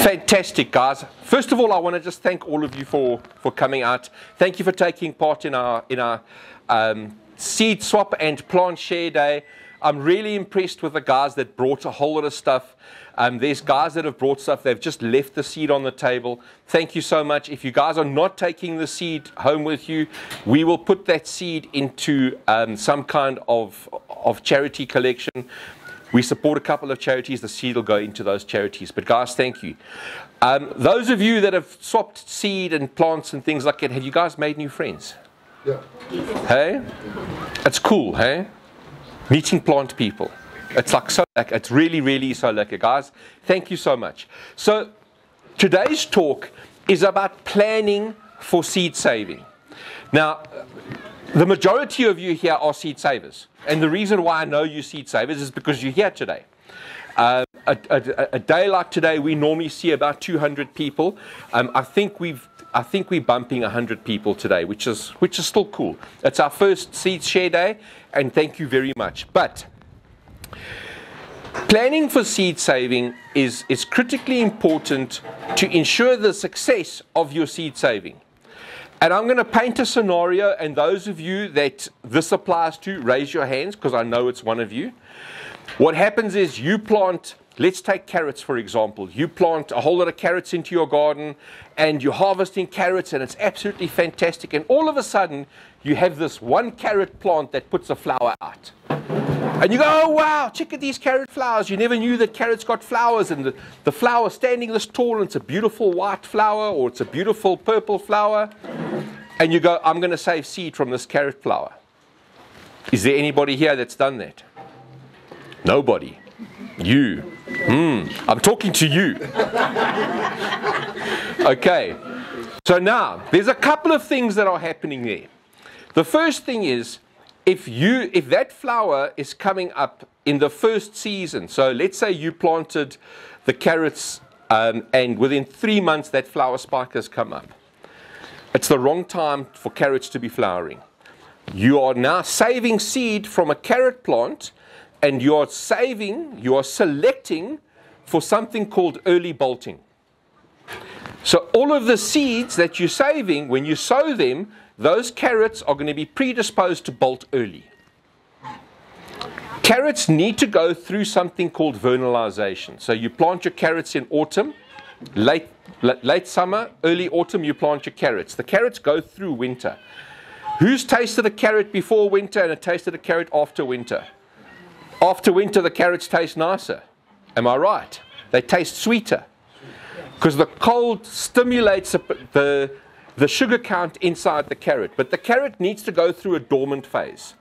Fantastic, guys. First of all, I want to just thank all of you for coming out. Thank you for taking part in our seed swap and plant share day. I'm really impressed with the guys that brought a whole lot of stuff. There's guys that have brought stuff. They've just left the seed on the table. Thank you so much. If you guys are not taking the seed home with you, we will put that seed into some kind of charity collection. We support a couple of charities. The seed will go into those charities. But guys, thank you. Those of you that have swapped seed and plants and things like that, have you guys made new friends? Yeah. Hey? It's cool, hey? Meeting plant people. It's like so lekker. It's really, really so lekker, guys. Thank you so much. So today's talk is about planning for seed saving. Now, the majority of you here are seed savers. And the reason why I know you seed savers is because you're here today. A day like today, we normally see about 200 people. I think we're bumping 100 people today, which is still cool. It's our first seed share day, and thank you very much. But planning for seed saving is critically important to ensure the success of your seed saving. And I'm going to paint a scenario, and those of you that this applies to, raise your hands, because I know it's one of you. What happens is you plant, let's take carrots for example. You plant a whole lot of carrots into your garden, and you're harvesting carrots, and it's absolutely fantastic. And all of a sudden, you have this one carrot plant that puts a flower out. And you go, oh wow, check out these carrot flowers. You never knew that carrots got flowers, and the flower standing this tall, and it's a beautiful white flower, or it's a beautiful purple flower. And you go, I'm going to save seed from this carrot flower. Is there anybody here that's done that? Nobody. You. I'm talking to you. Okay. So now, there's a couple of things that are happening there. The first thing is, if that flower is coming up in the first season, so let's say you planted the carrots and within 3 months that flower spike has come up. It's the wrong time for carrots to be flowering. You are now saving seed from a carrot plant, and you are selecting for something called early bolting. So all of the seeds that you're saving, when you sow them, those carrots are going to be predisposed to bolt early. Carrots need to go through something called vernalization. So you plant your carrots in autumn, late summer, early autumn, you plant your carrots. The carrots go through winter. Who's tasted a carrot before winter and tasted a carrot after winter? After winter, the carrots taste nicer. Am I right? They taste sweeter. Because the cold stimulates the sugar count inside the carrot. But the carrot needs to go through a dormant phase.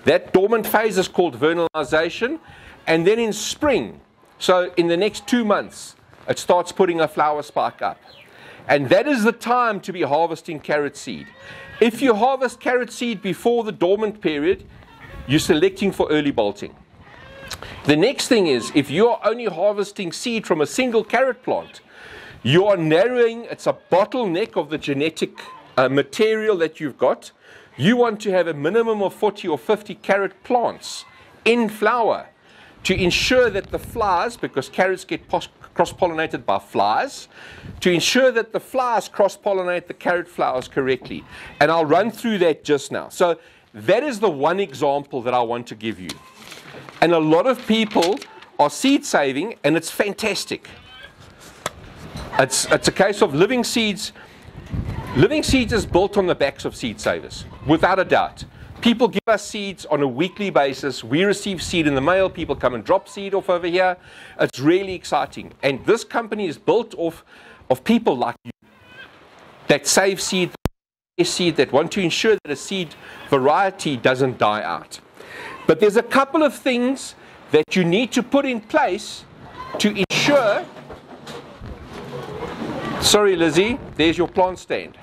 That dormant phase is called vernalization. And then in spring, so in the next 2 months, it starts putting a flower spike up. And that is the time to be harvesting carrot seed. If you harvest carrot seed before the dormant period, you're selecting for early bolting. The next thing is, if you are only harvesting seed from a single carrot plant, you are narrowing, it's a bottleneck of the genetic material that you've got. You want to have a minimum of 40 or 50 carrot plants in flower to ensure that the flies, because carrots get cross-pollinated by flies, to ensure that the flies cross-pollinate the carrot flowers correctly. And I'll run through that just now. So that is the one example that I want to give you. And a lot of people are seed saving, and it's fantastic. It's a case of living seeds. Living seeds is built on the backs of seed savers, without a doubt. People give us seeds on a weekly basis. We receive seed in the mail. People come and drop seed off over here. It's really exciting. And this company is built of people like you that save seed, that want to ensure that a seed variety doesn't die out. But there's a couple of things that you need to put in place to ensure. Sorry, Lizzie, there's your plant stand.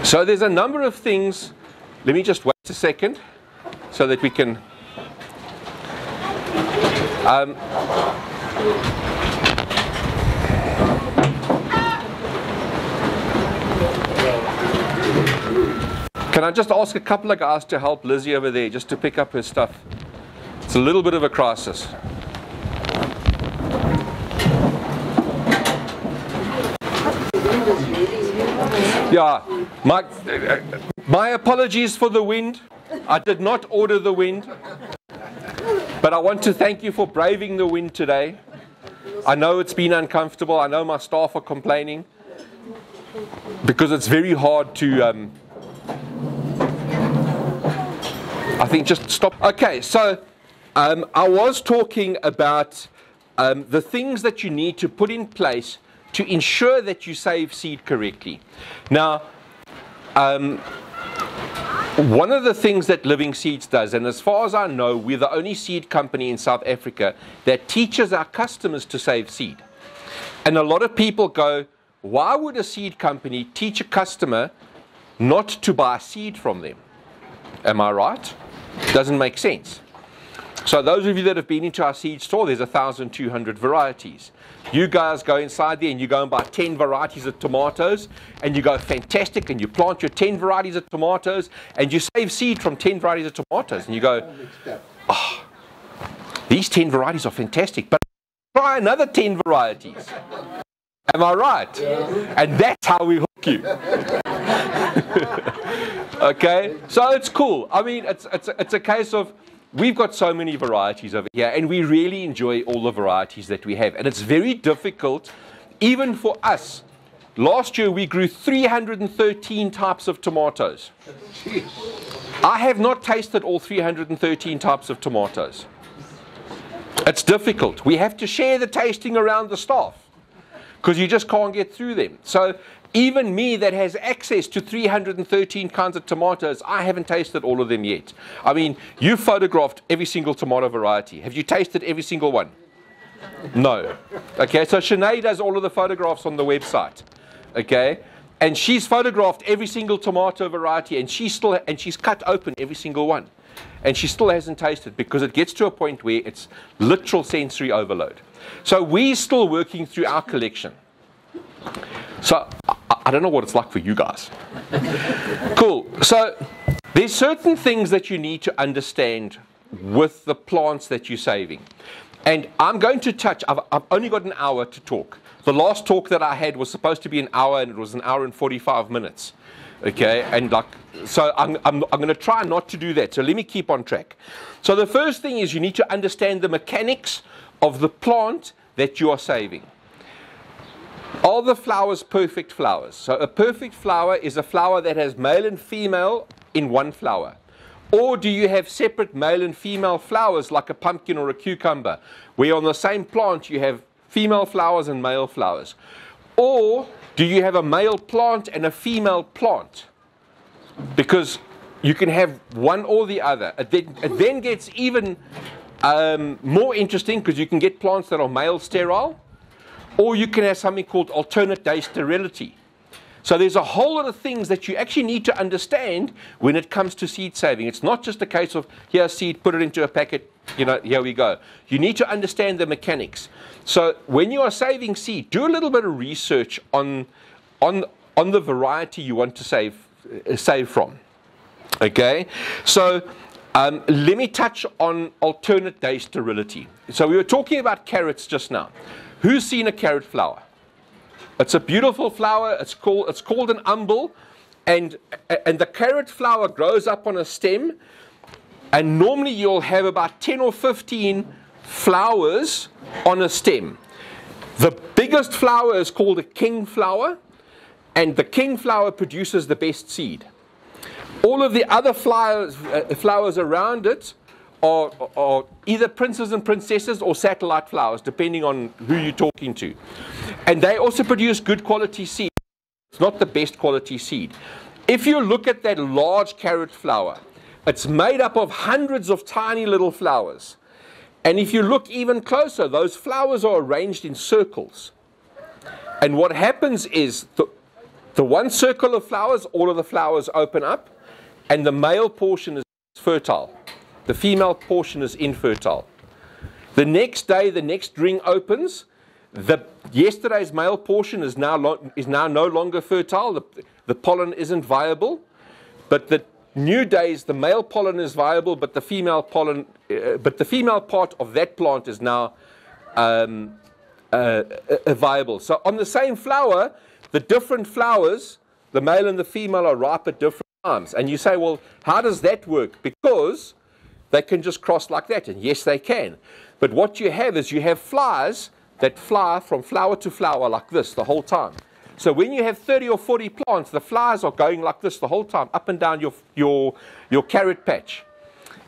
So there's a number of things. Let me just wait a second so that we can. Can I just ask a couple of guys to help Lizzie over there, just to pick up her stuff? It's a little bit of a crisis. Yeah, my apologies for the wind. I did not order the wind. But I want to thank you for braving the wind today. I know it's been uncomfortable. I know my staff are complaining. Because it's very hard to... I think just stop. Okay, so I was talking about the things that you need to put in place to ensure that you save seed correctly. Now, one of the things that Living Seeds does, and as far as I know, we're the only seed company in South Africa that teaches our customers to save seed. And a lot of people go, why would a seed company teach a customer not to buy seed from them? Am I right? Doesn't make sense. So those of you that have been into our seed store, there's 1,200 varieties. You guys go inside there and you go and buy 10 varieties of tomatoes and you go, fantastic, and you plant your 10 varieties of tomatoes and you save seed from 10 varieties of tomatoes and you go, oh, these 10 varieties are fantastic, but try another 10 varieties. Am I right? Yeah. And that's how we hook you. Okay, so it's cool. I mean, it's a case of, we've got so many varieties over here, and we really enjoy all the varieties that we have. And it's very difficult, even for us. Last year, we grew 313 types of tomatoes. I have not tasted all 313 types of tomatoes. It's difficult. We have to share the tasting around the staff, because you just can't get through them. So even me that has access to 313 kinds of tomatoes, I haven't tasted all of them yet. I mean, you photographed every single tomato variety. Have you tasted every single one? No. Okay, so Shanae does all of the photographs on the website. Okay, and she's photographed every single tomato variety, and she's cut open every single one. And she still hasn't tasted, because it gets to a point where it's literal sensory overload. So we're still working through our collection. So I don't know what it's like for you guys. Cool. So there's certain things that you need to understand with the plants that you're saving. And I'm going to touch, I've only got an hour to talk. The last talk that I had was supposed to be an hour, and it was an hour and 45 minutes. Okay, and so I'm going to try not to do that. So let me keep on track. So the first thing is you need to understand the mechanics of the plant that you are saving. Are the flowers perfect flowers? So a perfect flower is a flower that has male and female in one flower. Or do you have separate male and female flowers like a pumpkin or a cucumber, where on the same plant you have female flowers and male flowers? Or do you have a male plant and a female plant? Because you can have one or the other. It then gets even more interesting, because you can get plants that are male sterile, or you can have something called alternate day sterility. So there's a whole lot of things that you actually need to understand when it comes to seed saving. It's not just a case of, here's seed, put it into a packet, here we go. You need to understand the mechanics. So when you are saving seed, do a little bit of research on the variety you want to save from. Okay? So let me touch on alternate day sterility. So we were talking about carrots just now. Who's seen a carrot flower? It's a beautiful flower. It's called an umbel, and the carrot flower grows up on a stem, and normally you'll have about 10 or 15 flowers on a stem. The biggest flower is called a king flower, and the king flower produces the best seed. All of the other flowers around it are either princes and princesses or satellite flowers, depending on who you're talking to. And they also produce good quality seed. It's not the best quality seed. If you look at that large carrot flower, it's made up of hundreds of tiny little flowers. And if you look even closer, those flowers are arranged in circles. And what happens is the one circle of flowers, all of the flowers open up, and the male portion is fertile. The female portion is infertile. The next day, the next ring opens. Yesterday's male portion is now no longer fertile. The pollen isn't viable. But the new days, the male pollen is viable, but the female part of that plant is now viable. So on the same flower, the different flowers, the male and the female are ripe at different times. And you say, well, how does that work? Because they can just cross like that. And yes, they can. But what you have is you have flies that fly from flower to flower like this the whole time. So when you have 30 or 40 plants, the flies are going like this the whole time, up and down your carrot patch.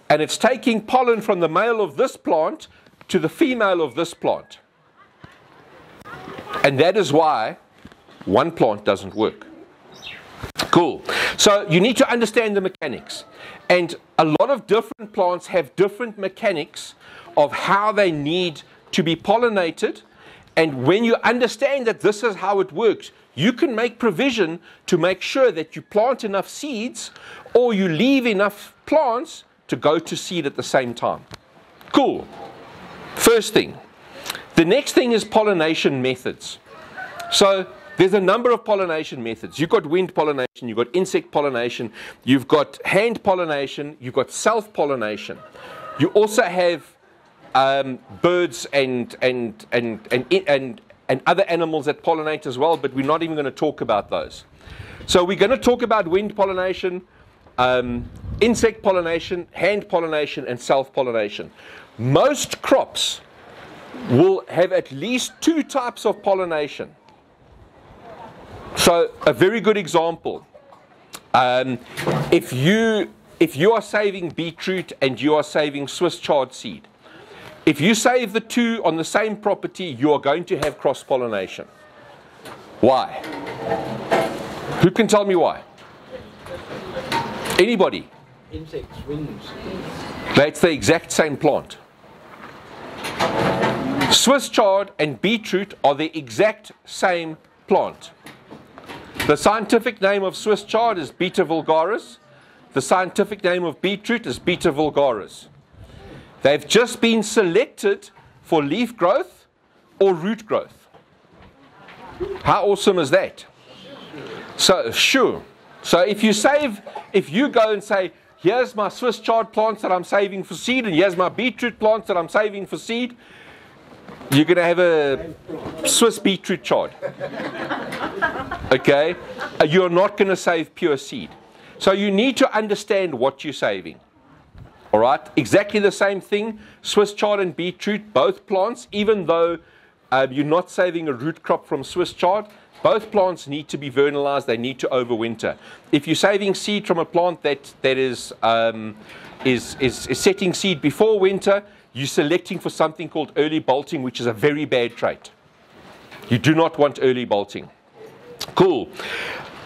And it's taking pollen from the male of this plant to the female of this plant. And that is why one plant doesn't work. Cool. So you need to understand the mechanics. And a lot of different plants have different mechanics of how they need to be pollinated. And when you understand that this is how it works, you can make provision to make sure that you plant enough seeds or you leave enough plants to go to seed at the same time. Cool. First thing. The next thing is pollination methods. So there's a number of pollination methods. You've got wind pollination, you've got insect pollination, you've got hand pollination, you've got self-pollination. You also have birds and other animals that pollinate as well, but we're not even going to talk about those. So we're going to talk about wind pollination, insect pollination, hand pollination, and self-pollination. Most crops will have at least 2 types of pollination. So a very good example, if you are saving beetroot and you are saving Swiss chard seed, if you save the 2 on the same property, you are going to have cross-pollination. Why? Who can tell me why? Anybody? Insects, winds. That's the exact same plant. Swiss chard and beetroot are the exact same plant. The scientific name of Swiss chard is Beta vulgaris. The scientific name of beetroot is Beta vulgaris. They've just been selected for leaf growth or root growth. How awesome is that? So, sure. So if you go and say, here's my Swiss chard plants that I'm saving for seed, and here's my beetroot plants that I'm saving for seed, you're going to have a Swiss beetroot chard. Okay? You're not going to save pure seed. So you need to understand what you're saving. All right? Exactly the same thing. Swiss chard and beetroot, both plants, even though you're not saving a root crop from Swiss chard, both plants need to be vernalized. They need to overwinter. If you're saving seed from a plant that is setting seed before winter, you're selecting for something called early bolting, which is a very bad trait. You do not want early bolting. Cool.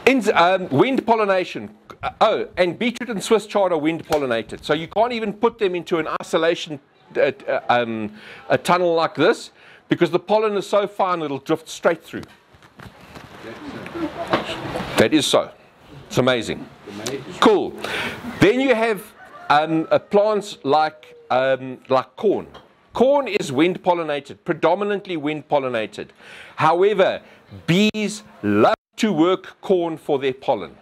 Wind pollination. And beetroot and Swiss chard are wind pollinated. So you can't even put them into an isolation a tunnel like this, because the pollen is so fine it'll drift straight through. That is so. It's amazing. Cool. Then you have plants like corn. Corn is wind pollinated, predominantly wind pollinated. However, bees love to work corn for their pollen.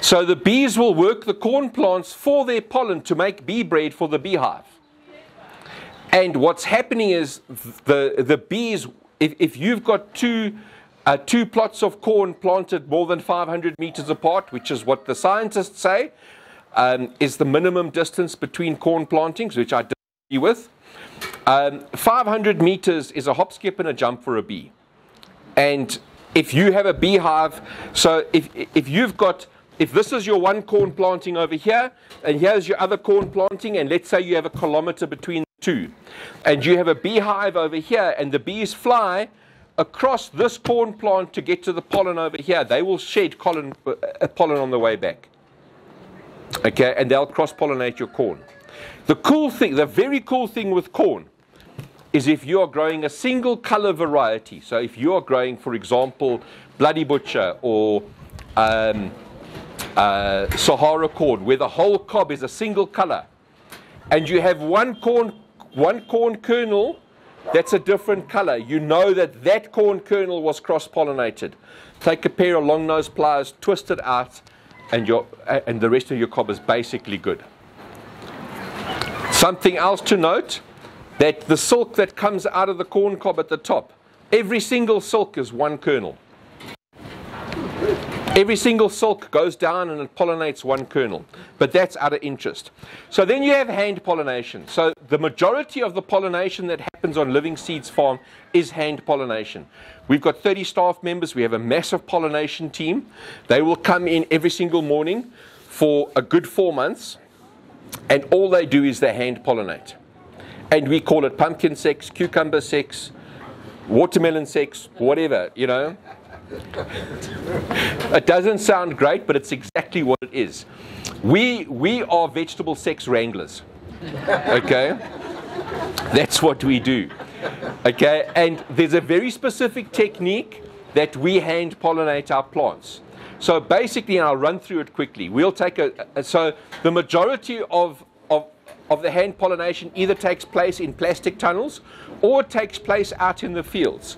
So the bees will work the corn plants for their pollen to make bee bread for the beehive. And what's happening is the bees, if you've got two plots of corn planted more than 500 meters apart, which is what the scientists say, is the minimum distance between corn plantings, which I disagree with. 500 meters is a hop, skip, and a jump for a bee. And if you have a beehive, so if this is your one corn planting over here, and here's your other corn planting, and let's say you have a kilometer between the two, and you have a beehive over here, and the bees fly across this corn plant to get to the pollen over here, they will shed pollen on the way back. Okay, and they'll cross-pollinate your corn. The very cool thing with corn is if you are growing a single color variety. So if you are growing, for example, Bloody Butcher or Sahara corn, where the whole cob is a single color, and you have one corn kernel that's a different color, you know that corn kernel was cross-pollinated. Take a pair of long-nose pliers, twist it out, and the rest of your cob is basically good. Something else to note, that the silk that comes out of the corn cob at the top, every single silk is one kernel. Every single silk goes down and it pollinates one kernel, but that's out of interest. So then you have hand pollination. So the majority of the pollination that happens on Living Seeds Farm is hand pollination. We've got 30 staff members. We have a massive pollination team. They will come in every single morning for a good 4 months, and all they do is they hand pollinate. And we call it pumpkin sex, cucumber sex, watermelon sex, whatever, you know. It doesn't sound great, but it's exactly what it is. We are vegetable sex wranglers. Okay? That's what we do. Okay? And there's a very specific technique that we hand pollinate our plants. So basically, and I'll run through it quickly. We'll take so the majority of the hand pollination either takes place in plastic tunnels or takes place out in the fields.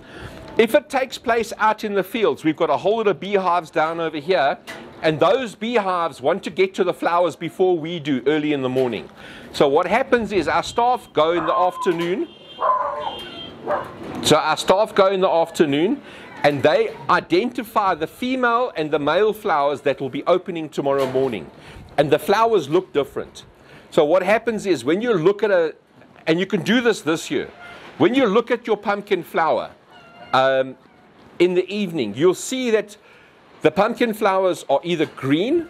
If it takes place out in the fields, we've got a whole lot of beehives down over here, and those beehives want to get to the flowers before we do early in the morning. So what happens is our staff go in the afternoon. And they identify the female and the male flowers that will be opening tomorrow morning. And the flowers look different. So what happens is when you look at and you can do this year, when you look at your pumpkin flower, in the evening, you'll see that the pumpkin flowers are either green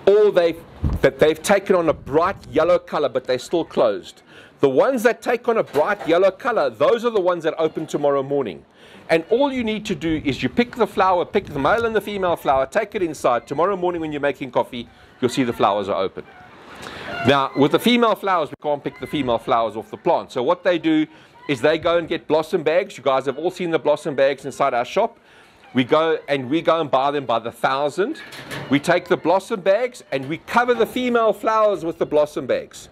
or they've taken on a bright yellow color, but they're still closed. The ones that take on a bright yellow color, those are the ones that open tomorrow morning. And all you need to do is you pick the flower, pick the male and the female flower, take it inside. Tomorrow morning when you're making coffee, you'll see the flowers are open. Now, with the female flowers, we can't pick the female flowers off the plant. So what they do is they go and get blossom bags. You guys have all seen the blossom bags inside our shop. We go and buy them by the 1,000. We take the blossom bags and we cover the female flowers with the blossom bags.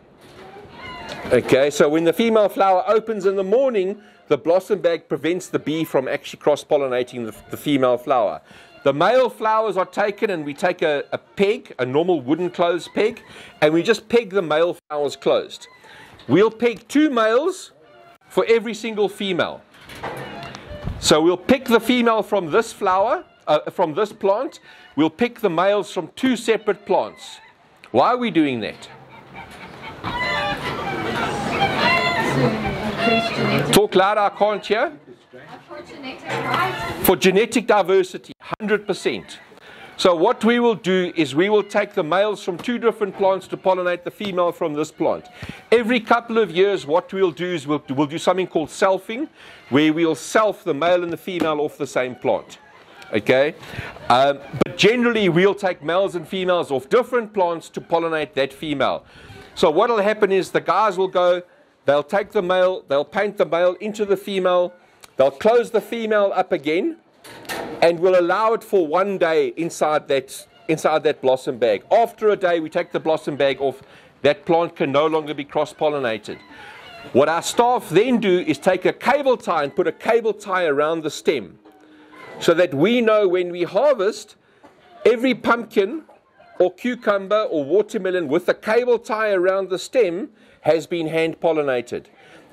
Okay, so when the female flower opens in the morning, the blossom bag prevents the bee from actually cross-pollinating the female flower. The male flowers are taken and we take a peg, a normal wooden closed peg, and we just peg the male flowers closed. We'll peg 2 males for every single female. So we'll pick the female from this flower, from this plant. We'll pick the males from 2 separate plants. Why are we doing that? Talk louder, I can't hear. For genetic diversity, 100%. So what we will do is we will take the males from 2 different plants to pollinate the female from this plant. Every couple of years, what we'll do is we'll do something called selfing, where we'll self the male and the female off the same plant. Okay? But generally, we'll take males and females off different plants to pollinate that female. So what will happen is the guys will go, they'll take the male, they'll paint the male into the female, they'll close the female up again, and we'll allow it for 1 day inside that blossom bag. After a day, we take the blossom bag off. That plant can no longer be cross-pollinated. What our staff then do is take a cable tie and put a cable tie around the stem, so that we know when we harvest, every pumpkin or cucumber or watermelon with a cable tie around the stem has been hand-pollinated.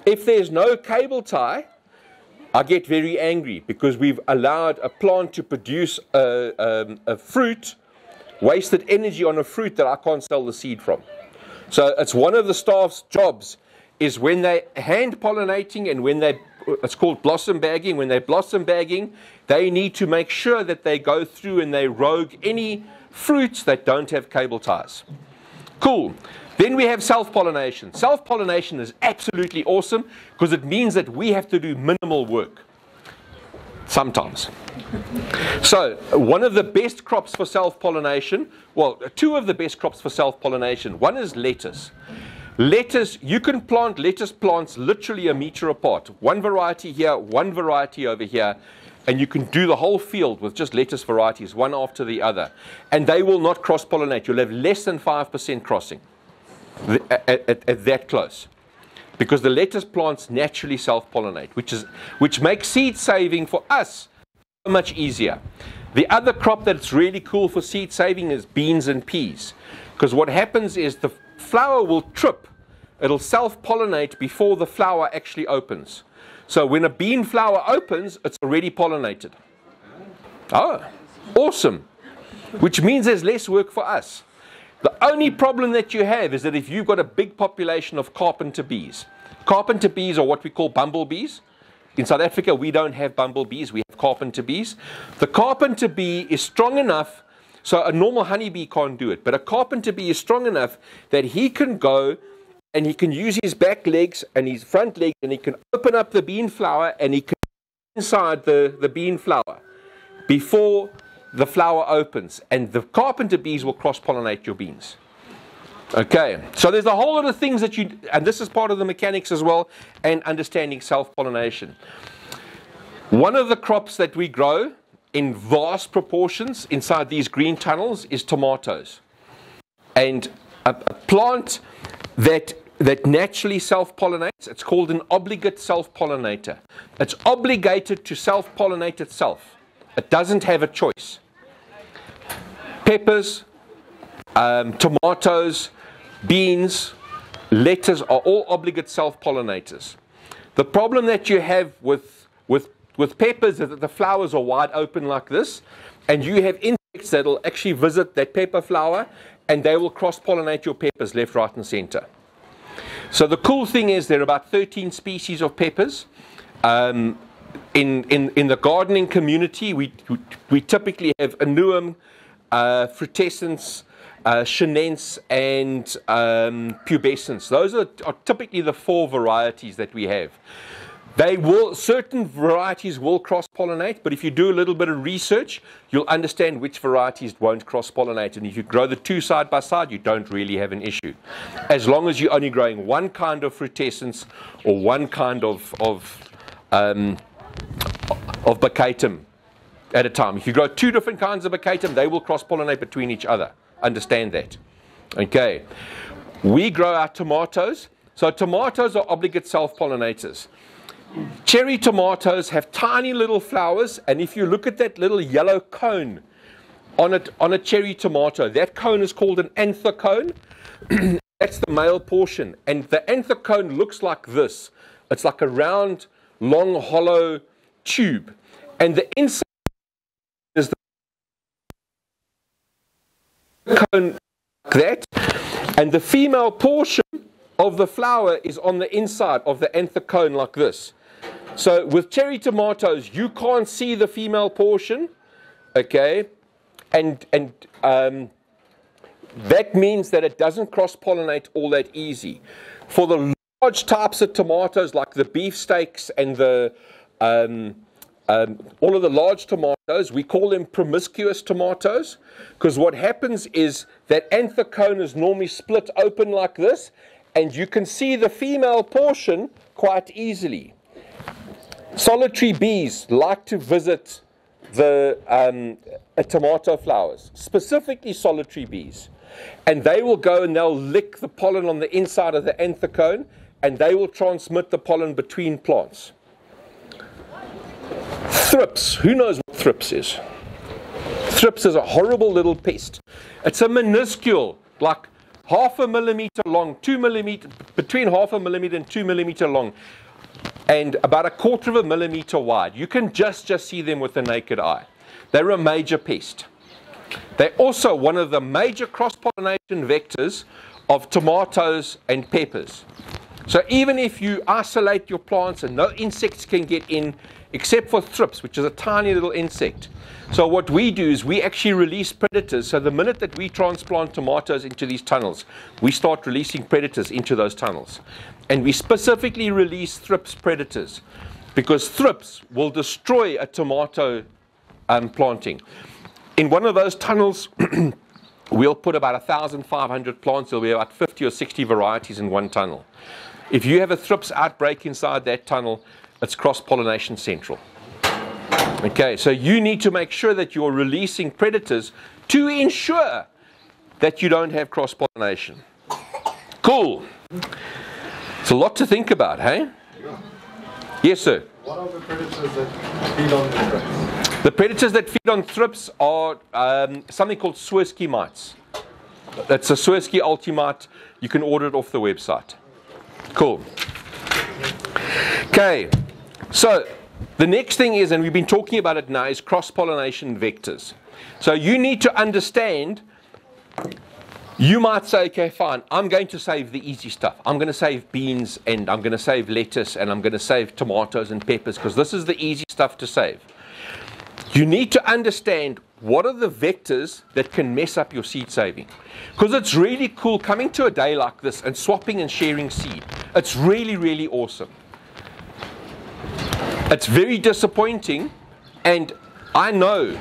If there's no cable tie, I get very angry because we've allowed a plant to produce a fruit, wasted energy on a fruit that I can't sell the seed from. So it's one of the staff's jobs is when they're hand pollinating and when it's called blossom bagging, when they're blossom bagging, they need to make sure that they go through and they rogue any fruits that don't have cable ties. Cool. Then we have self-pollination. Self-pollination is absolutely awesome because it means that we have to do minimal work. Sometimes. So, one of the best crops for self-pollination, well, 2 of the best crops for self-pollination. One is lettuce. Lettuce, you can plant lettuce plants literally a meter apart. One variety here, one variety over here. And you can do the whole field with just lettuce varieties, one after the other. And they will not cross-pollinate. You'll have less than 5% crossing. At that close, because the lettuce plants naturally self-pollinate, which makes seed saving for us so much easier. The other crop that's really cool for seed saving is beans and peas, because what happens is the flower will trip, it'll self-pollinate before the flower actually opens. So when a bean flower opens, it's already pollinated. Oh, awesome. which means there's less work for us. The only problem that you have is that if you've got a big population of carpenter bees are what we call bumblebees. In South Africa, we don't have bumblebees, we have carpenter bees. The carpenter bee is strong enough, so a normal honeybee can't do it, but a carpenter bee is strong enough that he can go and he can use his back legs and his front legs and he can open up the bean flower and he can inside the bean flower before the flower opens, and the carpenter bees will cross-pollinate your beans. Okay, so there's a whole lot of things that and this is part of the mechanics as well, and understanding self-pollination. One of the crops that we grow in vast proportions inside these green tunnels is tomatoes. And a plant that naturally self-pollinates, it's called an obligate self-pollinator. It's obligated to self-pollinate itself. It doesn't have a choice. Peppers, tomatoes, beans, lettuce are all obligate self-pollinators. The problem that you have with peppers is that the flowers are wide open like this, and you have insects that will actually visit that pepper flower, and they will cross-pollinate your peppers left, right, and center. So the cool thing is there are about 13 species of peppers. In the gardening community, we typically have annuum, frutescence, chinense, and pubescence. Those are typically the 4 varieties that we have. Certain varieties will cross-pollinate, but if you do a little bit of research, you'll understand which varieties won't cross-pollinate. And if you grow the 2 side by side, you don't really have an issue. As long as you're only growing one kind of frutescence or one kind of bacatum at a time. If you grow 2 different kinds of bacatum, they will cross-pollinate between each other. Understand that. Okay. We grow our tomatoes. So tomatoes are obligate self-pollinators. Cherry tomatoes have tiny little flowers, and if you look at that little yellow cone on a cherry tomato, that cone is called an anther cone. That's the male portion, and the anther cone looks like this. It's like a round, long, hollow tube, and the inside is the cone like that, and the female portion of the flower is on the inside of the anther cone like this. So with cherry tomatoes, you can't see the female portion, okay, and that means that it doesn't cross-pollinate all that easy. For the large types of tomatoes, like the beefsteaks and the all of the large tomatoes, we call them promiscuous tomatoes, because what happens is that anther cone is normally split open like this, and you can see the female portion quite easily. Solitary bees like to visit the tomato flowers, specifically solitary bees. And they will go and they'll lick the pollen on the inside of the anther cone, and they will transmit the pollen between plants. Thrips. Who knows what thrips is? Thrips is a horrible little pest. It's a minuscule, like 0.5 millimeter long, 2 millimeter, between 0.5 millimeter and 2 millimeter long, and about 1/4 millimeter wide. You can just see them with the naked eye. They're a major pest. They're also one of the major cross-pollination vectors of tomatoes and peppers. So even if you isolate your plants and no insects can get in, except for thrips, which is a tiny little insect. So what we do is we actually release predators. So the minute that we transplant tomatoes into these tunnels, we start releasing predators into those tunnels. And we specifically release thrips predators, because thrips will destroy a tomato planting. In one of those tunnels, we'll put about 1,500 plants. There'll be about 50 or 60 varieties in one tunnel. If you have a thrips outbreak inside that tunnel, it's cross-pollination central. Okay, so you need to make sure that you're releasing predators to ensure that you don't have cross-pollination. Cool. It's a lot to think about, hey? Yeah. Yes, sir. What are the predators that feed on the thrips? The predators that feed on thrips are something called Swirsky mites. That's a Swirsky ultimate. You can order it off the website. Cool. Okay, so the next thing is, and we've been talking about it now, is cross-pollination vectors. So you need to understand, you might say, okay, fine, I'm going to save the easy stuff. I'm going to save beans, and I'm going to save lettuce, and I'm going to save tomatoes and peppers, because this is the easy stuff to save. You need to understand what are the vectors that can mess up your seed saving. Because it's really cool coming to a day like this and swapping and sharing seed. It's really, really awesome. It's very disappointing, and I know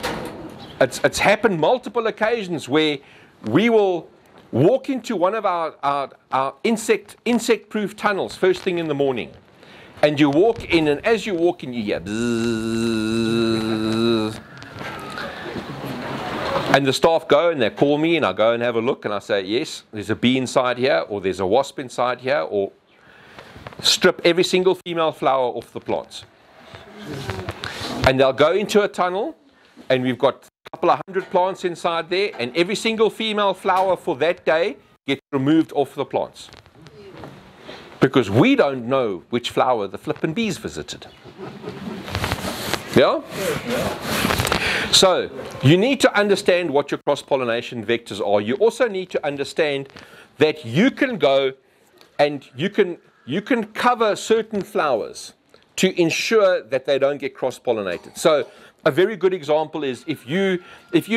it's happened multiple occasions where we will walk into one of our insect-proof tunnels first thing in the morning, and you walk in, and as you walk in, you hear bzzz, and the staff go and they call me, and I go and have a look, and I say, yes, there's a bee inside here, or there's a wasp inside here, or strip every single female flower off the plants. And they'll go into a tunnel, and we've got a couple of hundred plants inside there, and every single female flower for that day gets removed off the plants. Because we don't know which flower the flippin' bees visited. Yeah? So, you need to understand what your cross-pollination vectors are. You also need to understand that you can go and you can cover certain flowers to ensure that they don't get cross-pollinated. So, a very good example is if you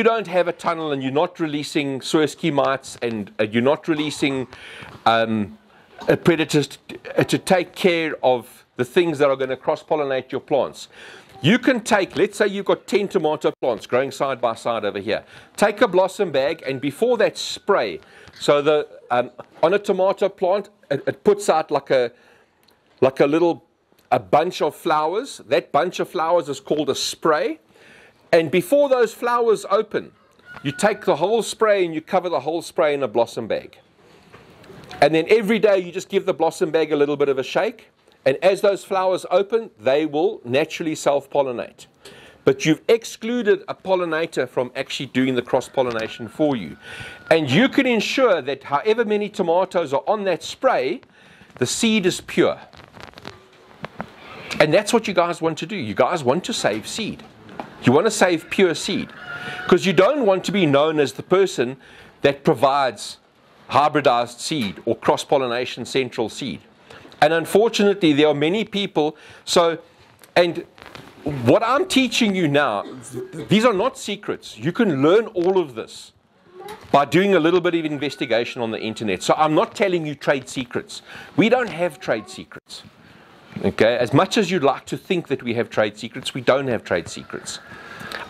don't have a tunnel and you're not releasing Swirsky mites and you're not releasing predators to take care of the things that are going to cross-pollinate your plants. You can take, let's say you've got 10 tomato plants growing side by side over here. Take a blossom bag, and before that spray, so the on a tomato plant, it puts out like a bunch of flowers. That bunch of flowers is called a spray. And before those flowers open, you take the whole spray and you cover the whole spray in a blossom bag. And then every day you just give the blossom bag a little bit of a shake. And as those flowers open, they will naturally self-pollinate. But you've excluded a pollinator from actually doing the cross-pollination for you. And you can ensure that however many tomatoes are on that spray, the seed is pure. And that's what you guys want to do. You guys want to save seed. You want to save pure seed. Because you don't want to be known as the person that provides hybridized seed or cross-pollination central seed. And unfortunately, there are many people. And what I'm teaching you now, these are not secrets. You can learn all of this by doing a little bit of investigation on the internet. So I'm not telling you trade secrets. We don't have trade secrets. Okay, as much as you'd like to think that we have trade secrets, we don't have trade secrets.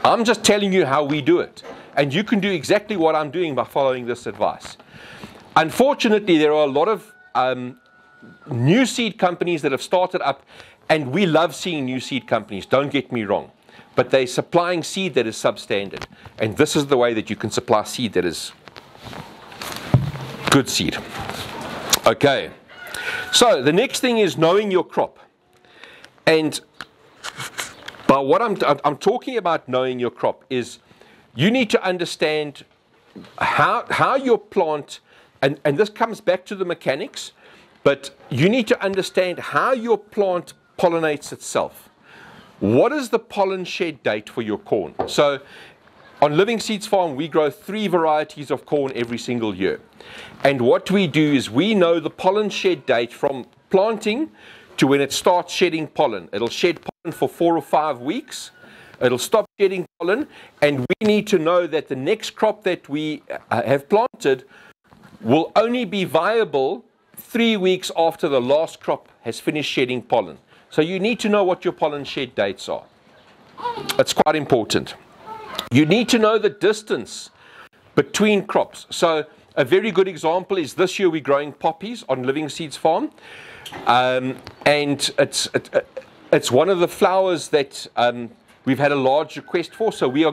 I'm just telling you how we do it. And you can do exactly what I'm doing by following this advice. Unfortunately, there are a lot of new seed companies that have started up, and we love seeing new seed companies, don't get me wrong. But they're supplying seed that is substandard. And this is the way that you can supply seed that is good seed. Okay. So the next thing is knowing your crop. And by what I'm talking about knowing your crop is you need to understand how your plant, and this comes back to the mechanics, but you need to understand how your plant pollinates itself. What is the pollen shed date for your corn? So on Living Seeds Farm, we grow 3 varieties of corn every single year. And what we do is we know the pollen shed date from planting to when it starts shedding pollen. It'll shed pollen for 4 or 5 weeks. It'll stop shedding pollen. And we need to know that the next crop that we have planted will only be viable 3 weeks after the last crop has finished shedding pollen. So you need to know what your pollen shed dates are. That's quite important. You need to know the distance between crops. So a very good example is this year we're growing poppies on Living Seeds Farm. And it's one of the flowers that we've had a large request for. So we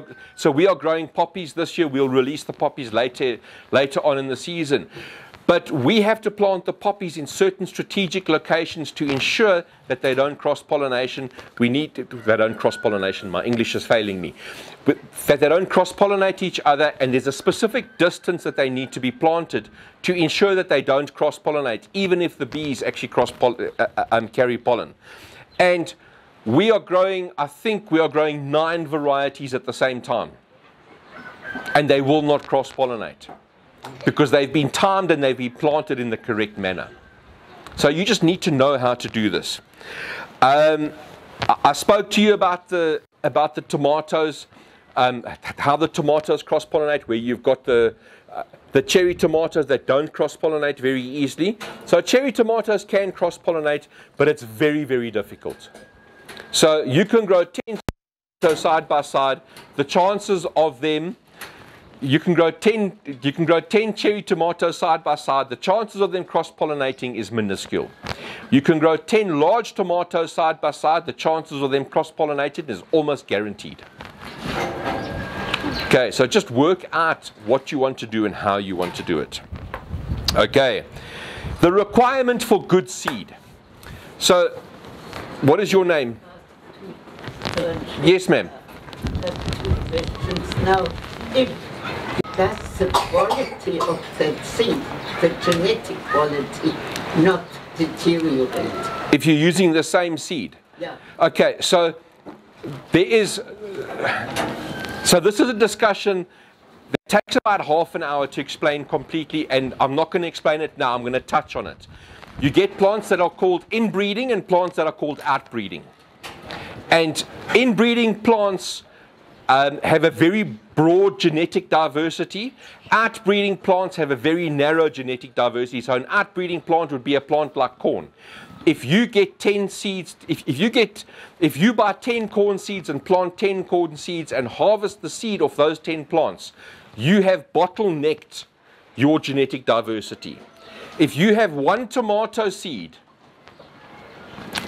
are growing poppies this year. We'll release the poppies later on in the season. But we have to plant the poppies in certain strategic locations to ensure that they don't cross-pollination. They don't cross-pollination. My English is failing me. But that they don't cross-pollinate each other, and there's a specific distance that they need to be planted to ensure that they don't cross-pollinate, even if the bees actually carry pollen. And we are growing, I think we are growing 9 varieties at the same time. and they will not cross-pollinate because they've been timed and they've been planted in the correct manner. So you just need to know how to do this. I spoke to you about the tomatoes, how the tomatoes cross-pollinate, where you've got the cherry tomatoes that don't cross-pollinate very easily. So cherry tomatoes can cross-pollinate, but it's very, very difficult. So you can grow 10 tomatoes side by side. The chances of them, you can grow 10 cherry tomatoes side by side. The chances of them cross-pollinating is minuscule. You can grow 10 large tomatoes side by side. The chances of them cross-pollinating is almost guaranteed. Okay, so just work out what you want to do and how you want to do it. Okay, the requirement for good seed. So, what is your name? Yes, ma'am. Now, if that's the quality of that seed, the genetic quality, not deteriorate. If you're using the same seed? Yeah. Okay, so there is... So this is a discussion that takes about half an hour to explain completely, and I'm not going to explain it now, I'm going to touch on it. You get plants that are called inbreeding and plants that are called outbreeding. And inbreeding plants have a very broad genetic diversity. Outbreeding plants have a very narrow genetic diversity. So an outbreeding plant would be a plant like corn. If you get 10 seeds, if you buy 10 corn seeds and plant 10 corn seeds and harvest the seed of those 10 plants, you have bottlenecked your genetic diversity. If you have one tomato seed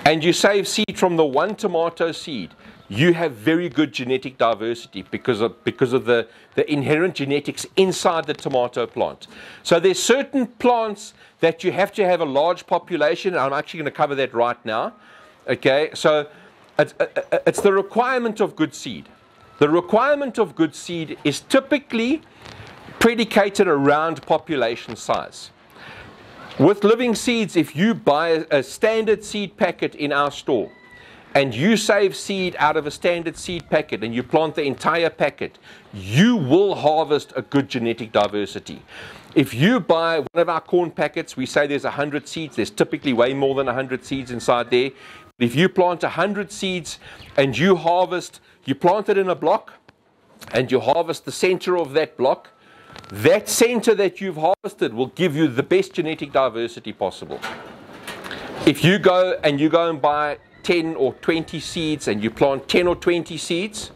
and you save seed from the one tomato seed, you have very good genetic diversity because of the inherent genetics inside the tomato plant. So there's certain plants that you have to have a large population, and I'm actually going to cover that right now. Okay, so it's the requirement of good seed. The requirement of good seed is typically predicated around population size. With living seeds, if you buy a standard seed packet in our store, and you save seed out of a standard seed packet and you plant the entire packet, you will harvest a good genetic diversity. If you buy one of our corn packets, we say there's 100 seeds, there's typically way more than 100 seeds inside there. If you plant 100 seeds and you plant it in a block and you harvest the center of that block, that center that you've harvested will give you the best genetic diversity possible. If you go and buy 10 or 20 seeds and you plant 10 or 20 seeds,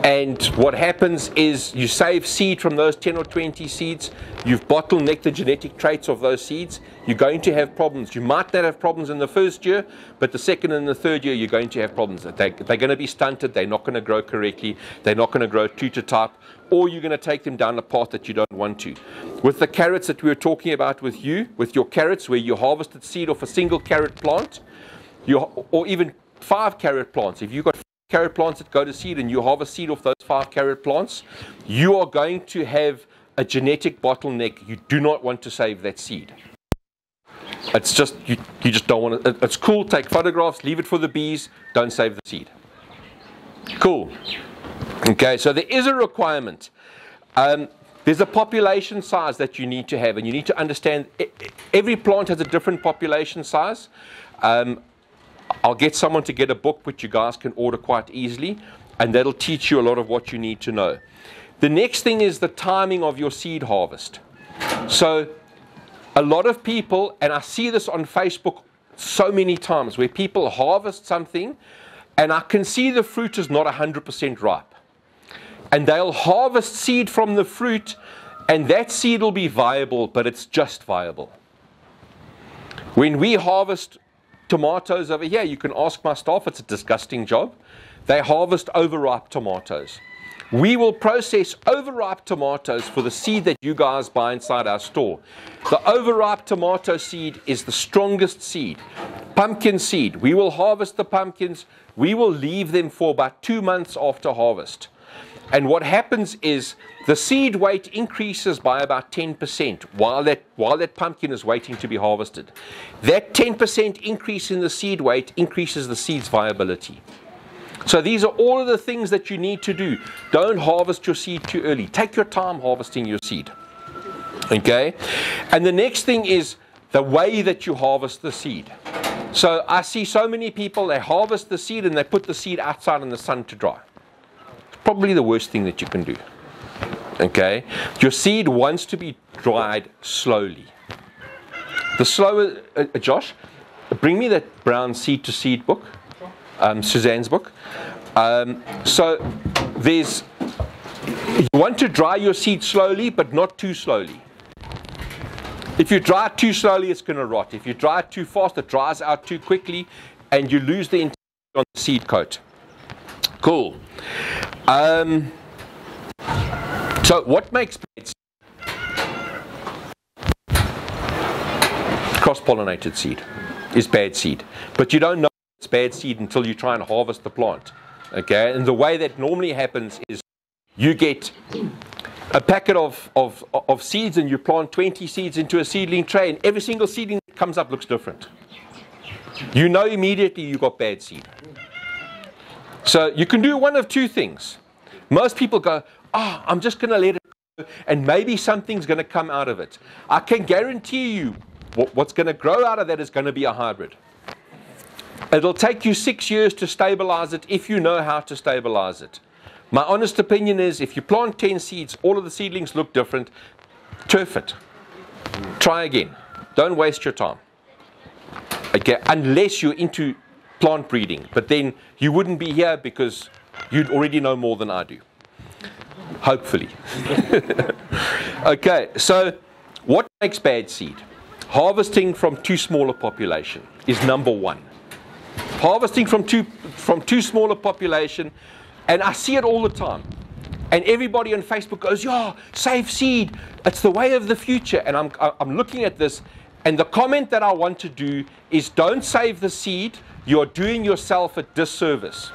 and what happens is you save seed from those 10 or 20 seeds, you've bottlenecked the genetic traits of those seeds, you're going to have problems. You might not have problems in the first year, but the second and the third year you're going to have problems. They're going to be stunted, they're not going to grow correctly, they're not going to grow true to type, or you're going to take them down a path that you don't want to. With the carrots that we were talking about with your carrots, where you harvested seed off a single carrot plant, or even 5 carrot plants. If you've got 5 carrot plants that go to seed and you harvest seed off those 5 carrot plants, you are going to have a genetic bottleneck. You do not want to save that seed. It's just, you just don't want to. It's cool, take photographs, leave it for the bees, don't save the seed. Cool. Okay, so there is a requirement. There's a population size that you need to have, and you need to understand every plant has a different population size. I'll get someone to get a book which you guys can order quite easily, and that'll teach you a lot of what you need to know. The next thing is the timing of your seed harvest. So a lot of people, and I see this on Facebook so many times, where people harvest something and I can see the fruit is not 100% ripe. And they'll harvest seed from the fruit, and that seed will be viable, but it's just viable. When we harvest tomatoes over here, you can ask my staff, it's a disgusting job. They harvest overripe tomatoes. We will process overripe tomatoes for the seed that you guys buy inside our store. The overripe tomato seed is the strongest seed. Pumpkin seed, we will harvest the pumpkins. We will leave them for about 2 months after harvest. And what happens is the seed weight increases by about 10% while that pumpkin is waiting to be harvested. That 10% increase in the seed weight increases the seed's viability. So these are all of the things that you need to do. Don't harvest your seed too early. Take your time harvesting your seed. Okay? And the next thing is the way that you harvest the seed. So I see so many people, they harvest the seed and they put the seed outside in the sun to dry. It's probably the worst thing that you can do. Okay? Your seed wants to be dried slowly. The slower, Josh, bring me that brown seed to seed book, Suzanne's book. So there's, you want to dry your seed slowly, but not too slowly. If you dry it too slowly, it's going to rot. If you dry it too fast, it dries out too quickly, and you lose the integrity on the seed coat. Cool. So what makes bad seed? Cross-pollinated seed is bad seed. But you don't know it's bad seed until you try and harvest the plant. Okay? And the way that normally happens is you get a packet of seeds and you plant 20 seeds into a seedling tray, and every single seedling that comes up looks different. You know immediately you got bad seed. So you can do one of two things. Most people go, I'm just going to let it go and maybe something's going to come out of it. I can guarantee you what's going to grow out of that is going to be a hybrid. It'll take you 6 years to stabilize it if you know how to stabilize it. My honest opinion is if you plant 10 seeds, all of the seedlings look different, turf it. Try again. Don't waste your time. Okay, unless you're into plant breeding. But then you wouldn't be here because you'd already know more than I do. Hopefully. Okay, so what makes bad seed? Harvesting from too small a population is number one. Harvesting from too small a population, and I see it all the time. And everybody on Facebook goes, yeah, save seed. It's the way of the future. And I'm looking at this, and the comment that I want to do is don't save the seed. You're doing yourself a disservice.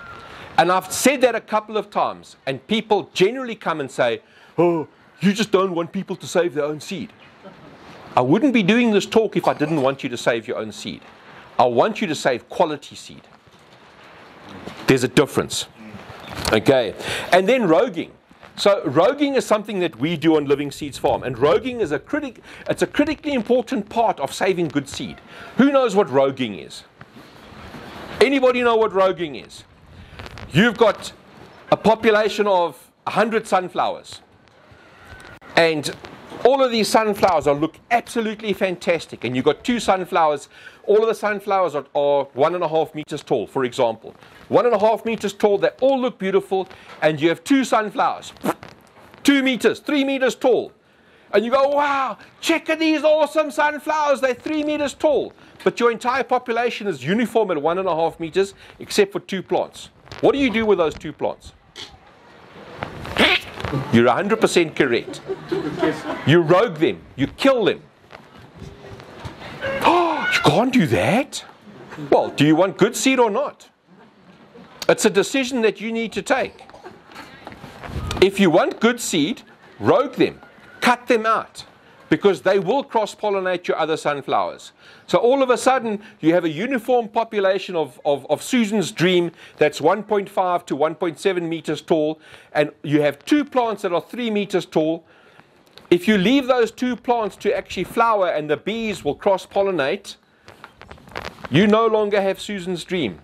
And I've said that a couple of times, and people generally come and say, oh, you just don't want people to save their own seed. I wouldn't be doing this talk if I didn't want you to save your own seed. I want you to save quality seed. There's a difference. Okay. And then roguing. So roguing is something that we do on Living Seeds Farm. And roguing is it's a critically important part of saving good seed. Who knows what roguing is? Anybody know what roguing is? You've got a population of 100 sunflowers. And all of these sunflowers look absolutely fantastic. And you've got 2 sunflowers. All of the sunflowers are 1.5 meters tall, for example. 1.5 meters tall, they all look beautiful. And you have 2 sunflowers, 2 meters, 3 meters tall. And you go, wow, check out these awesome sunflowers. They're 3 meters tall. But your entire population is uniform at 1.5 meters, except for 2 plants. What do you do with those 2 plants? You're 100% correct. You rogue them. You kill them. Oh, you can't do that. Well, do you want good seed or not? It's a decision that you need to take. If you want good seed, rogue them. Cut them out. Because they will cross-pollinate your other sunflowers. So all of a sudden, you have a uniform population of Susan's Dream that's 1.5 to 1.7 meters tall, and you have 2 plants that are 3 meters tall. If you leave those 2 plants to actually flower and the bees will cross-pollinate, you no longer have Susan's Dream.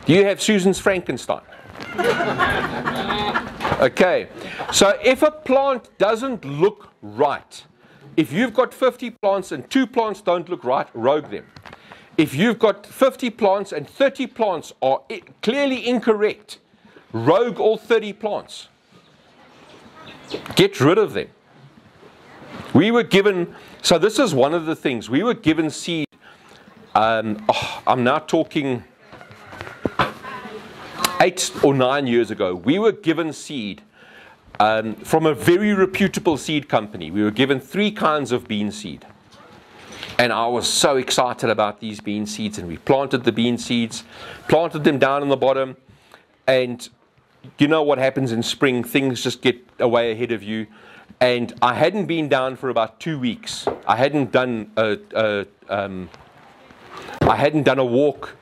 You have Susan's Frankenstein. Okay, so if a plant doesn't look right, if you've got 50 plants and 2 plants don't look right, rogue them. If you've got 50 plants and 30 plants are clearly incorrect, rogue all 30 plants. Get rid of them. We were given, so this is one of the things, we were given seed, I'm now talking 8 or 9 years ago, we were given seed from a very reputable seed company. We were given 3 kinds of bean seed. And I was so excited about these bean seeds, and we planted the bean seeds, planted them down in the bottom, and you know what happens in spring, things just get away ahead of you. And I hadn't been down for about 2 weeks. I hadn't done a walk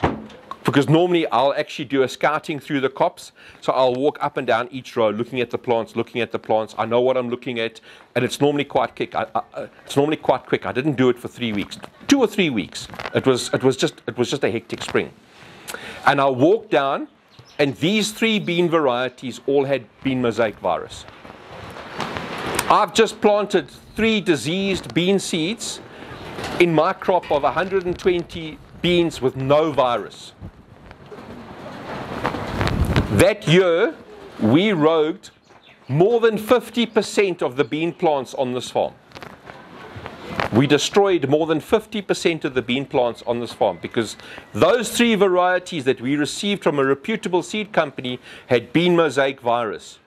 because normally I'll actually do a scouting through the copse. So I'll walk up and down each row, looking at the plants. I know what I'm looking at, and it's normally quite quick. It's normally quite quick. I didn't do it for 3 weeks, 2 or 3 weeks. It was just a hectic spring. And I walked down, and these 3 bean varieties all had bean mosaic virus. I've just planted 3 diseased bean seeds in my crop of 120 beans with no virus. That year, we rogued more than 50% of the bean plants on this farm. We destroyed more than 50% of the bean plants on this farm because those 3 varieties that we received from a reputable seed company had bean mosaic virus.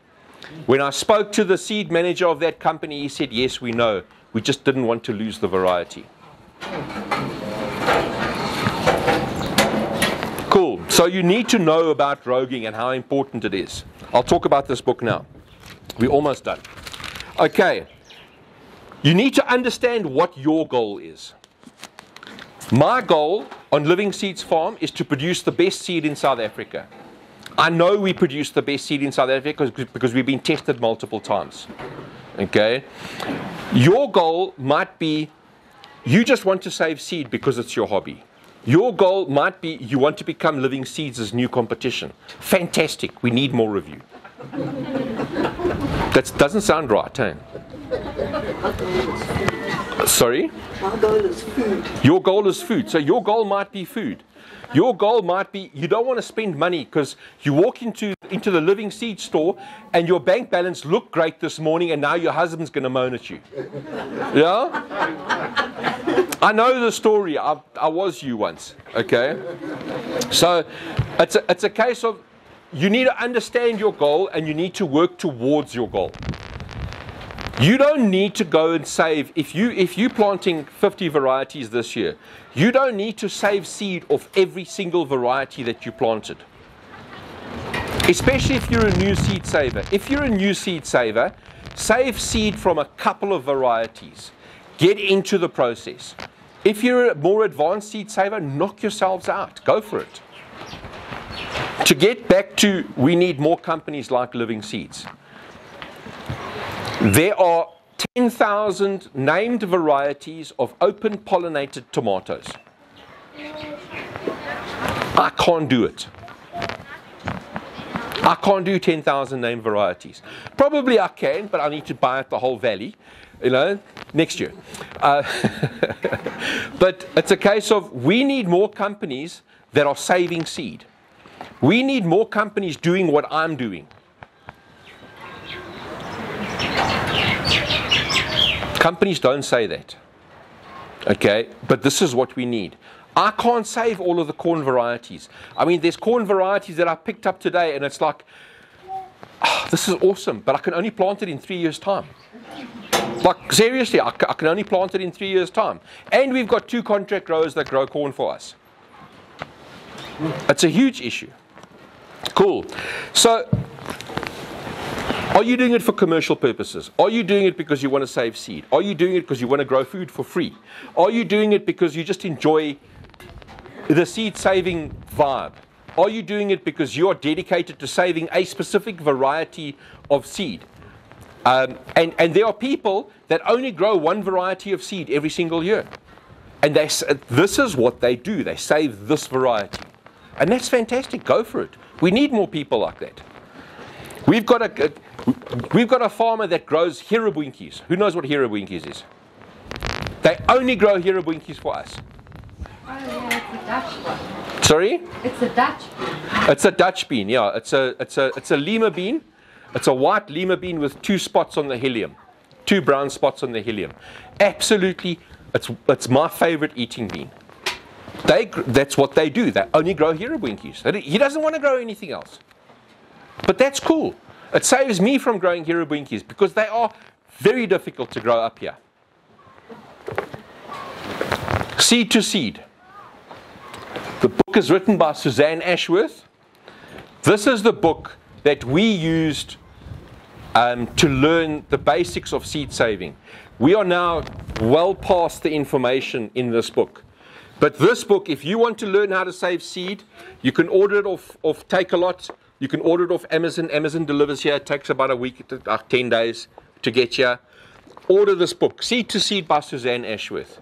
When I spoke to the seed manager of that company, he said, yes, we know. We just didn't want to lose the variety. Cool. So you need to know about roguing and how important it is. I'll talk about this book now. We're almost done. Okay. You need to understand what your goal is. My goal on Living Seeds Farm is to produce the best seed in South Africa. I know we produce the best seed in South Africa because we've been tested multiple times. Okay? Your goal might be you just want to save seed because it's your hobby. Your goal might be you want to become Living Seeds' new competition. Fantastic. We need more of you. That doesn't sound right, eh? Sorry? Our goal is food. Your goal is food. So your goal might be food. Your goal might be you don't want to spend money because you walk into the Living Seed store and your bank balance looked great this morning and now your husband's going to moan at you. Yeah? I know the story. I was you once. Okay? So it's a case of you need to understand your goal and you need to work towards your goal. You don't need to go and save, if you're planting 50 varieties this year, you don't need to save seed off every single variety that you planted. Especially if you're a new seed saver. If you're a new seed saver, save seed from a couple of varieties. Get into the process. If you're a more advanced seed saver, knock yourselves out. Go for it. To get back to, we need more companies like Living Seeds. There are 10,000 named varieties of open pollinated tomatoes. I can't do it. I can't do 10,000 named varieties. Probably I can, but I need to buy out the whole valley, next year. But it's a case of we need more companies that are saving seed. We need more companies doing what I'm doing. Companies don't say that. Okay, but this is what we need. I can't save all of the corn varieties. I mean, there's corn varieties that I picked up today and it's like, this is awesome, but I can only plant it in 3 years' time. Like, seriously, I can only plant it in 3 years' time. And we've got 2 contract growers that grow corn for us. It's a huge issue. Cool. So, are you doing it for commercial purposes? Are you doing it because you want to save seed? Are you doing it because you want to grow food for free? Are you doing it because you just enjoy the seed saving vibe? Are you doing it because you are dedicated to saving a specific variety of seed? And there are people that only grow one variety of seed every single year. And this is what they do. They save this variety. And that's fantastic. Go for it. We need more people like that. We've got a farmer that grows heirloom. Who knows what heirloom is? They only grow heirloom for us. Oh yeah, it's a Dutch one. Sorry? It's a Dutch bean. It's a Dutch bean, yeah. It's a lima bean. It's a white lima bean with 2 spots on the heirloom. 2 brown spots on the heirloom. Absolutely, it's my favorite eating bean. That's what they do. They only grow heirloom. He doesn't want to grow anything else. But that's cool. It saves me from growing heirloom because they are very difficult to grow up here. Seed to Seed. The book is written by Suzanne Ashworth. This is the book that we used to learn the basics of seed saving. We are now well past the information in this book. But this book, if you want to learn how to save seed, you can order it off Take-A-Lot. You can order it off Amazon. Amazon delivers here. It takes about a week, 10 days to get here. Order this book, Seed to Seed by Suzanne Ashworth.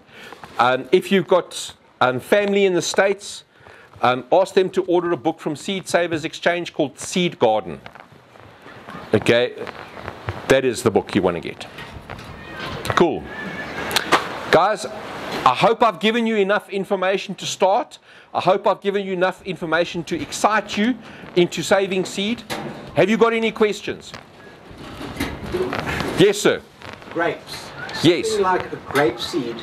If you've got family in the States, ask them to order a book from Seed Savers Exchange called Seed Garden. Okay, that is the book you want to get. Cool. Guys, I hope I've given you enough information to start. I hope I've given you enough information to excite you into saving seed. Have you got any questions? Yes, sir. Grapes. Yes. Something like a grape seed,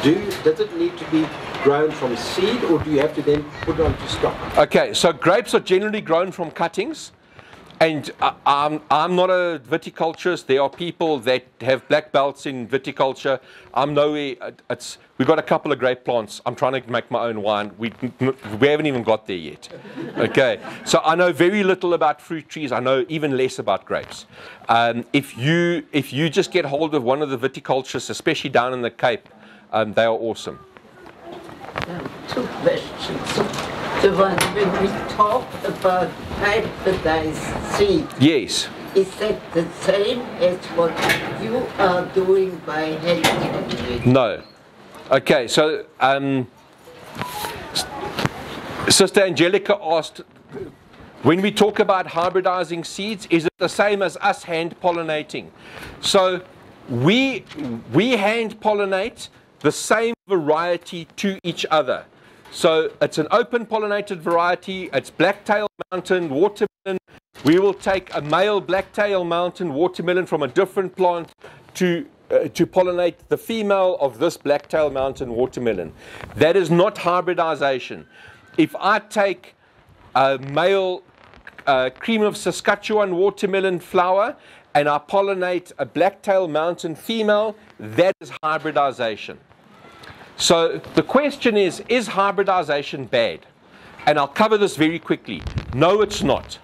does it need to be grown from seed, or do you have to then put it onto stock? Okay, so grapes are generally grown from cuttings. And I'm not a viticulturist. There are people that have black belts in viticulture. I'm nowhere. We've got a couple of grape plants. I'm trying to make my own wine. We haven't even got there yet. Okay, so I know very little about fruit trees. I know even less about grapes. If you just get hold of one of the viticulturists, especially down in the Cape, they are awesome. Two questions. The one when we talk about hybridized seed, Yes. is that the same as what you are doing by hand? No. Okay, so Sister Angelica asked, when we talk about hybridizing seeds, is it the same as us hand pollinating? So we hand pollinate the same variety to each other. So it's an open pollinated variety. It's blacktail mountain watermelon. We will take a male blacktail mountain watermelon from a different plant to pollinate the female of this blacktail mountain watermelon. That is not hybridization. If I take a male cream of Saskatchewan watermelon flower and I pollinate a blacktail mountain female, that is hybridization. So the question is hybridization bad? And I'll cover this very quickly. No, it's not.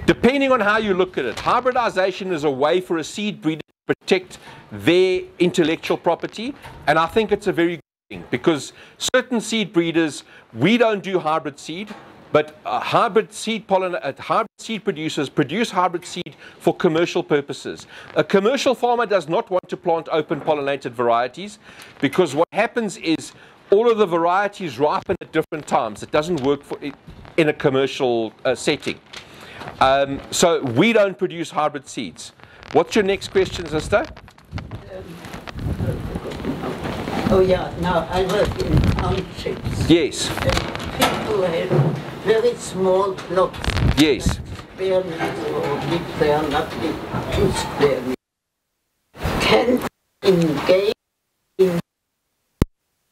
Depending on how you look at it, hybridization is a way for a seed breeder to protect their intellectual property, and I think it's a very good thing, because certain seed breeders, we don't do hybrid seed, but hybrid seed producers produce hybrid seed for commercial purposes. A commercial farmer does not want to plant open pollinated varieties, because what happens is all of the varieties ripen at different times. It doesn't work in a commercial setting. So we don't produce hybrid seeds. What's your next question, sister? Oh yeah, now I work in townships. Yes. People have very small plots. Yes. Square meters, or if they are not big, 2 square meters. Can engage in...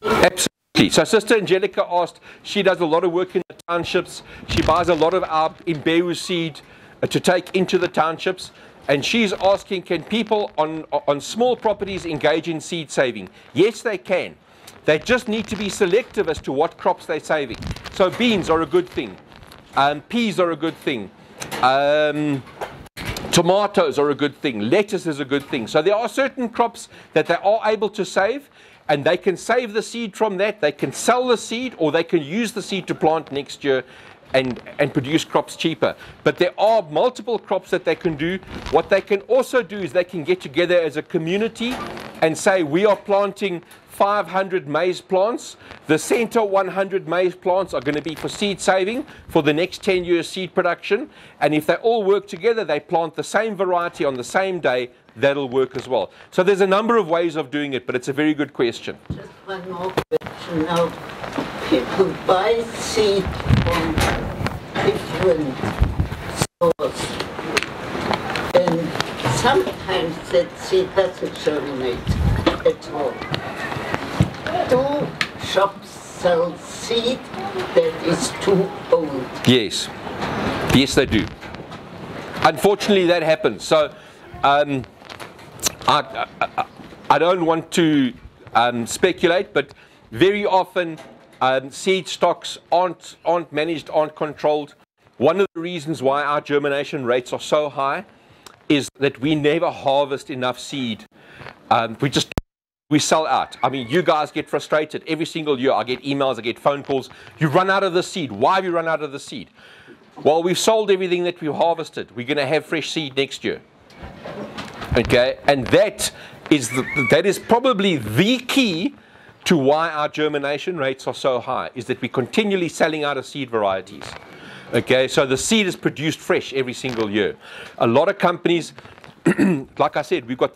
Absolutely. So Sister Angelica asked, she does a lot of work in the townships. She buys a lot of our Imbewu seed to take into the townships. And she's asking, can people on small properties engage in seed saving? Yes, they can. They just need to be selective as to what crops they're saving. So beans are a good thing. Peas are a good thing. Tomatoes are a good thing. Lettuce is a good thing. So there are certain crops that they are able to save, and they can save the seed from that. They can sell the seed, or they can use the seed to plant next year and produce crops cheaper. But there are multiple crops that they can do. What they can also do is they can get together as a community and say, we are planting 500 maize plants. The center 100 maize plants are going to be for seed saving for the next 10 years seed production. And if they all work together, they plant the same variety on the same day, that'll work as well. So there's a number of ways of doing it, but it's a very good question. Just one more question now. People buy seed from different stores, and sometimes that seed doesn't germinate at all. Do shops sell seed that is too old? Yes. Yes, they do. Unfortunately, that happens. So I don't want to speculate, but very often seed stocks aren't managed, aren't controlled. One of the reasons why our germination rates are so high is that we never harvest enough seed. We just we sell out. I mean, you guys get frustrated every single year. I get emails, I get phone calls. You run out of the seed. Why have you run out of the seed? Well, we've sold everything that we've harvested. We're going to have fresh seed next year. Okay, and that is probably the key to why our germination rates are so high, is that we're continually selling out of seed varieties. Okay, so the seed is produced fresh every single year. A lot of companies, like I said, we've got,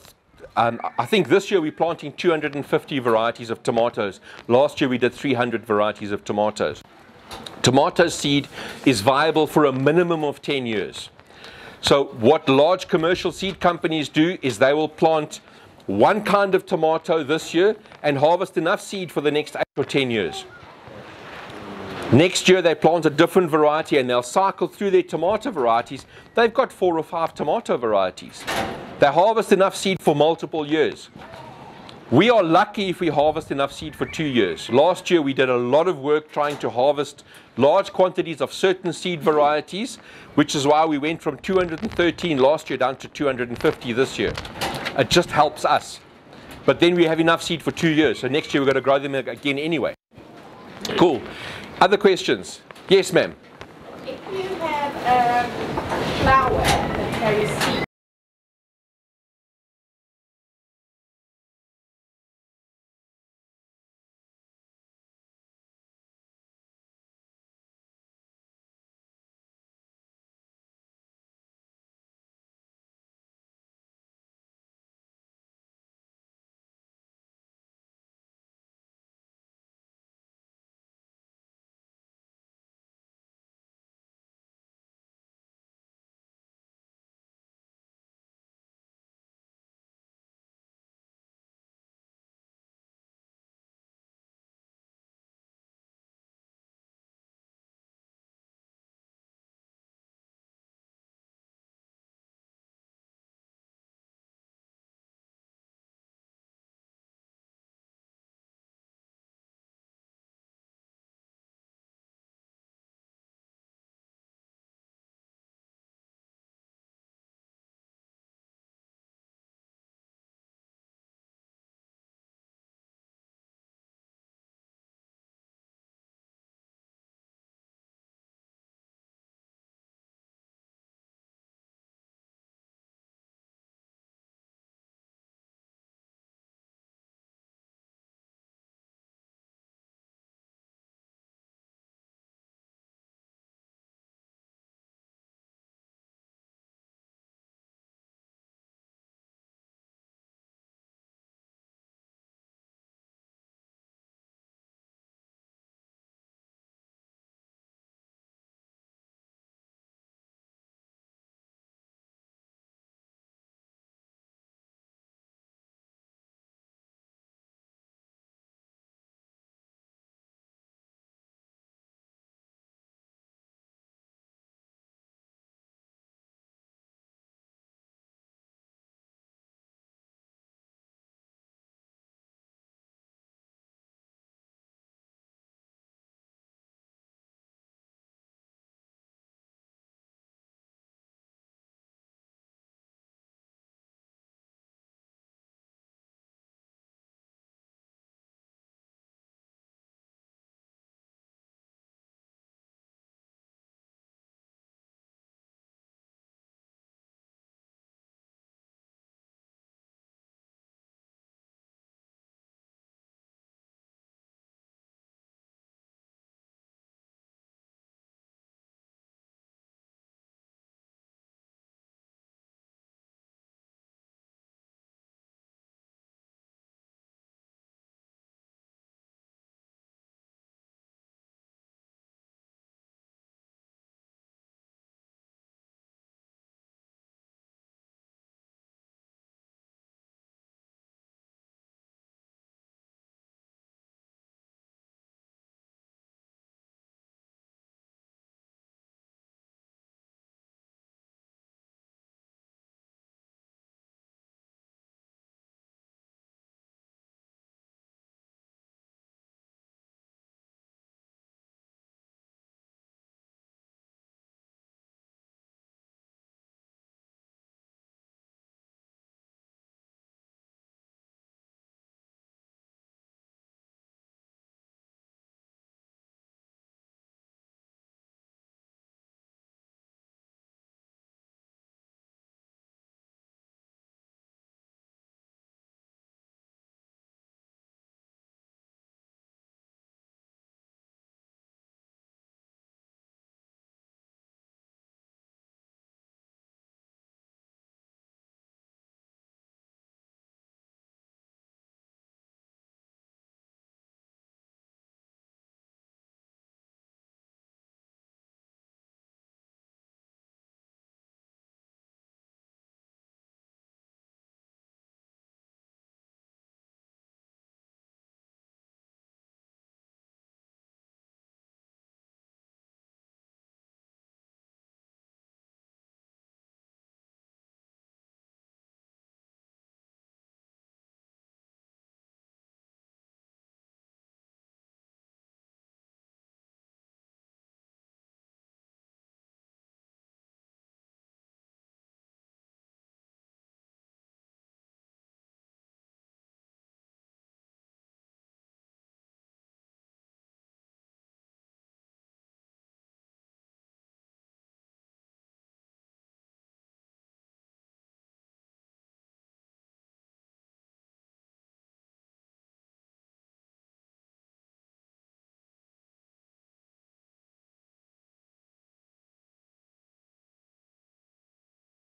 I think this year we're planting 250 varieties of tomatoes. Last year we did 300 varieties of tomatoes. Tomato seed is viable for a minimum of 10 years. So what large commercial seed companies do is they will plant one kind of tomato this year and harvest enough seed for the next 8 or 10 years. Next year they plant a different variety and they'll cycle through their tomato varieties. They've got 4 or 5 tomato varieties. They harvest enough seed for multiple years. We are lucky if we harvest enough seed for 2 years. Last year we did a lot of work trying to harvest large quantities of certain seed varieties, which is why we went from 213 last year down to 250 this year. It just helps us. But then we have enough seed for 2 years, so next year we're going to grow them again anyway. Cool. Other questions? Yes, ma'am. If you have a flower that carries seed,